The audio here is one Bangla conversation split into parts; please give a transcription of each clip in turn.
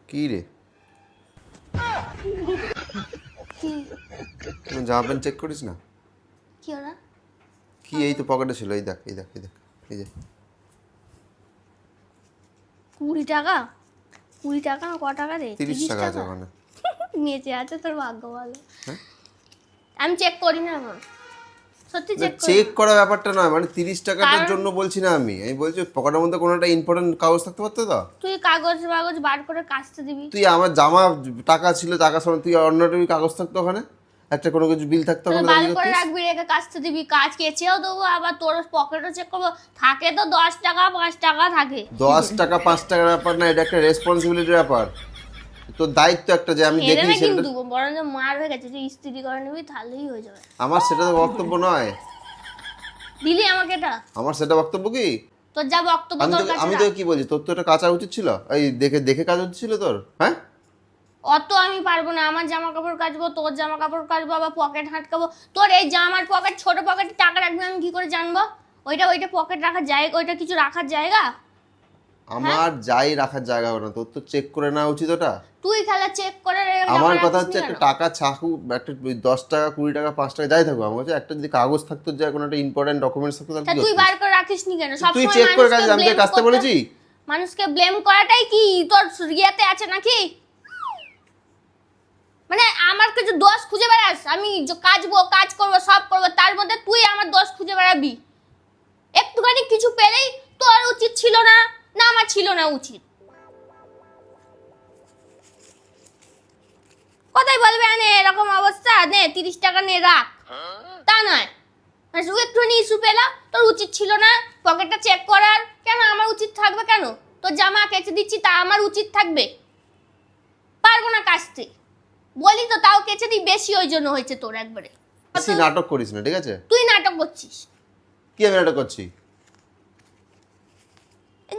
কি রে কি জামা প্যান্ট চেক করিস না? কি ওরা কি এই তো পকেটে ছিল, এই দেখ এই দেখ এই দেখ এই যে 20 টাকা 20 টাকা না কত টাকা রে 30 টাকা আছে ওখানে। নিচে আছে তোর ভাগ্য ভালো। হ্যাঁ? আমি চেক করি না এখন, সত্যি চেক করি চেক করা ব্যাপারটা নয়, মানে 30 টাকাটার জন্য বলছি না আমি বলছি পকেটের মধ্যে কোনো একটা ইম্পর্টেন্ট কাগজ থাকতে পারতো তো। তুই কাগজ বার করে কাচতে দিবি। তুই আমার জামা টাকা ছিল, টাকা সময় তুই অন্যটা কাগজ থাকতো ওখানে, একটা কোনো কিছু বিল থাকতো ওখানে, বার করে রাখবি, রেখে কাচতে দিবি, কাজ কেচেও দেবো, আবার তোর পকেটও চেক করবো। থাকে তো 10 টাকা 5 টাকা থাকে। 10 টাকা 5 টাকার ব্যাপার না, এটা একটা রেসপন্সিবিলিটির ব্যাপার, তোর দায়িত্ব একটা যে আমি দেখি সেটা। কিন্তু বরং যে মার হয়ে গেছে, তুই ইস্ত্রি করে নিবি তাহলেই হয়ে যাবে। আমার সেটা তো বক্তব্য নয়। দিলি আমাকে এটা? আমার সেটা বক্তব্য কি? তোর যা বক্তব্য তোর কাছে। আমি তো কি বলছি, তোর তো এটা কাচা উচিত ছিল, এই দেখে দেখে কাজ উচিত ছিল তোর। হ্যাঁ, অত আমি পারবো না, আমার জামা কাপড় কাচবো, তোর জামা কাপড় কাচবো, আবার পকেট হাঁটকাবো। তোর এই জামার পকেট, ছোট পকেটে টাকা রাখবি, আমি কি করে জানবো ওইটা পকেট রাখার জায়গা, ওইটা কিছু রাখার জায়গা? আমার যাই রাখার জায়গা হবে না, তোর তো চেক করে নেওয়া উচিত ওটা। তুই খেলা চেক করে আমার কথা হচ্ছে একটা টাকা ছাকু, একটা 10 টাকা 20 টাকা 5 টাকা যাই থাকবে, আমার কাছে একটা যদি কাগজ থাকতো, যে কোনো একটা ইম্পর্টেন্ট ডকুমেন্টস থাকতো, তাহলে তুই বার করে রাখিস নি কেন? সব তুই সময় চেক করে কাজ, আমি তো কাজতে বলেছি। মানুষকে ব্লেম করাটাই কি তোর ইয়েতে আছে নাকি? মানে আমার কিছু দোষ খুঁজে বেড়াস, আমি কাজ করবো, সব করবো, তার মধ্যে তুই আমার দোষ খুঁজে বেড়াবি। একটুখানি কিছু পেলেই তোর উচিত ছিল না, না আমার ছিল না উচিত। কোথায় বলবে আনে এরকম অবস্থা, নে 30 টাকা নে রাখ, তা নয়। তুই একটুখানি ইস্যু পেলা, তোর উচিত ছিল না পকেটটা চেক করার? কেন আমার উচিত থাকবে কেন? তোর জামা কেচে দিচ্ছি তা আমার উচিত থাকবে? পারবো না কাচতে বলি তো, তাও কেচে দিই, বেশি ওই জন্য হয়েছে তোর একবারে। বেশি নাটক করিস না, ঠিক আছে? তুই নাটক করছিস। কি আমি নাটক করছি?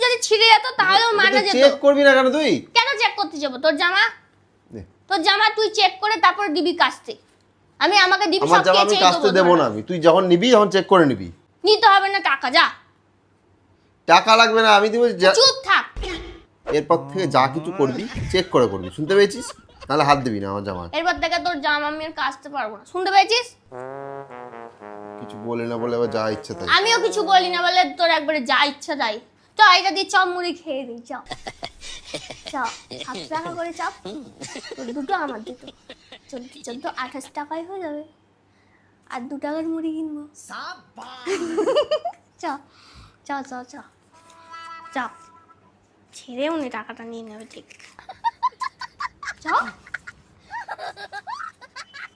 যদি ছিঁড়ে যেত তাহলেও মানা যেত। চেক করবি না কেন তুই? কেন চেক করতে যাবো তোর জামা? নে। তোর জামা তুই চেক করে তারপর দিবি কাচতে। আমি আমাকে দিবি আমার সব জামা আমি কেচেই কাচতে দেবো না, আমি তুই যখন নিবি তখন চেক করে নিবি। নিতে হবে না টাকা, যা। টাকা লাগবে না, আমি দিব। চুপ থাক। এরপর থেকে যা কিছু করবি চেক করে করবি, শুনতে পেয়েছিস? নাহলে হাত দিবি না আমার জামা। এরপর থেকে তোর জামা আমি আর কাচতে পারবো না, শুনতে পেয়েছিস? কিছু বলে না বলে আবার যা ইচ্ছা তাই। আমিও কিছু বলি না বলে তোর একবারে যা ইচ্ছা তাই। চ এটা দিয়ে চপ মুড়ি খেয়ে দিই, চ চ 7 টাকা করে চপ, তোর দুটো আমার দুটো, 14 28 টাকায় হয়ে যাবে। আর 2 টাকার মুড়ি কিনবো। চ চ চ চ চ ছেড়ে উনি টাকাটা নিয়ে নেবে ঠিক। চ।